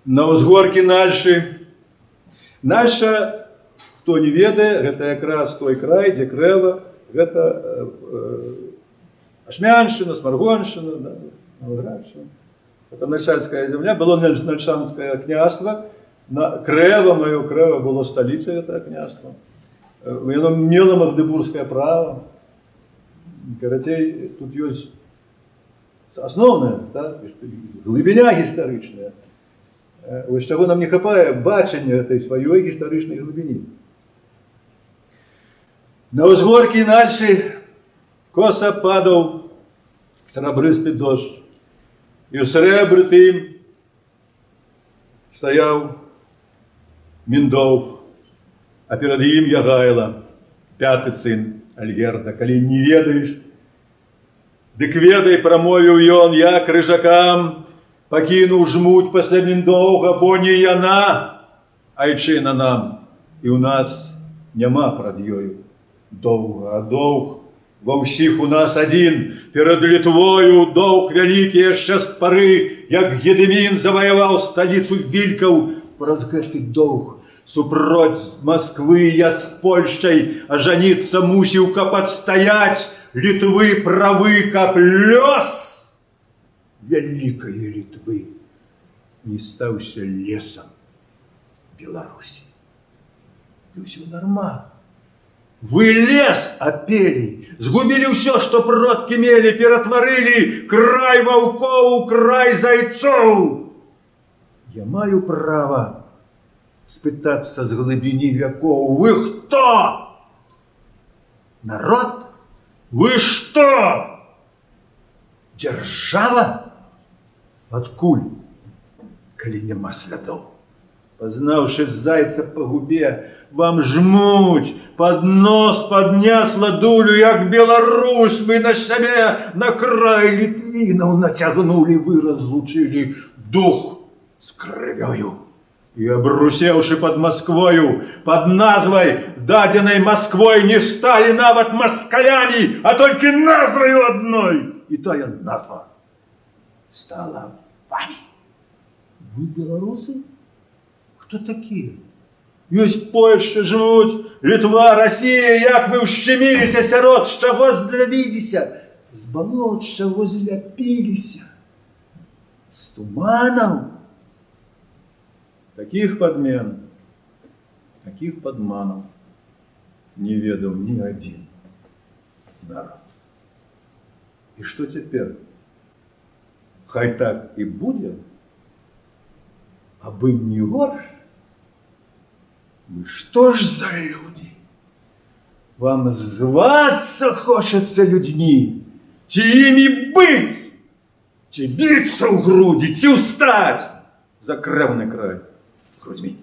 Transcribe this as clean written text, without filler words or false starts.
на ўзгоркі Нальшы. Нальша, хто не ведае, гэта якраз той край, дзе Крэва, гэта Ашмяншчына, Смаргоншчына, да, Новоградшчына. Это Нальшанская земля, было Нальшанское княжество. Крэва, маё Крэва, было столицей этого княжества. Оно мело магдебургское право. Карацей, тут есть основная, да, глибіня гістарычная. Ось чаго нам не хапае бачання этой сваёй гістарычнай глыбіні. На ўзгоркі Нальшы коса падаў срэбрысты дождж. І ў срэбры тым стаяў Міндоўг, а перад ім Ягайла, пяты сын Альгерда. Калі не ведаеш, дык ведай, прамовіў ён, я крыжакам пакінуў жмуть пасля Міндоўга, бо не яна айчына нам, і ў нас няма прад ёю доўга, а доўг ва ўсіх у нас адзін. Перад Літвою доўг вялікі яшчэ з пары, як Гедымін заваяваў сталіцу вількаў. Праз гэты доўг супроць Масквы я з Польшчай ажаніцца мусіў, каб адстаяць Літвы правы, каб лёс вялікае Літвы не стаўся лесам Беларусі. І ўсё нармальна. Вы лес апелі, згубілі ўсё, што продкі мелі, ператварылі край ваўкоў, край зайцоў. Я маю права спытацца з глыбіні вякоў. Вы хто? Народ? Вы што? Дзяржава? Адкуль, калі няма слядоў? Пазнаўшы зайца па губе, вам жмуть, под нос поднясла дулю, як Беларусь вы на сябе, на край Літвінаў нацягнулі, вы разлучылі дух з крывёю. І абрусеўшы под Москвою, под назвай, дадзенай Москвой, не сталі нават москалямі, а толькі назваю адной. І тая назва стала вами. Вы беларусы? Кто такие? Ёсць Польшча жмуть, Літва, Расія, як вы ўшчыміліся сярод, з чаго злявіліся, з балот, з чаго зляпіліся, з туманаў. Таких подмен, таких подманов не ведал ни один народ. И что теперь? Хай так и будет, абы не горш. Вы что ж за люди? Вам зваться хочется людьми, ці ими быть, ці биться в груди, ці устать за крэвны край грудьми.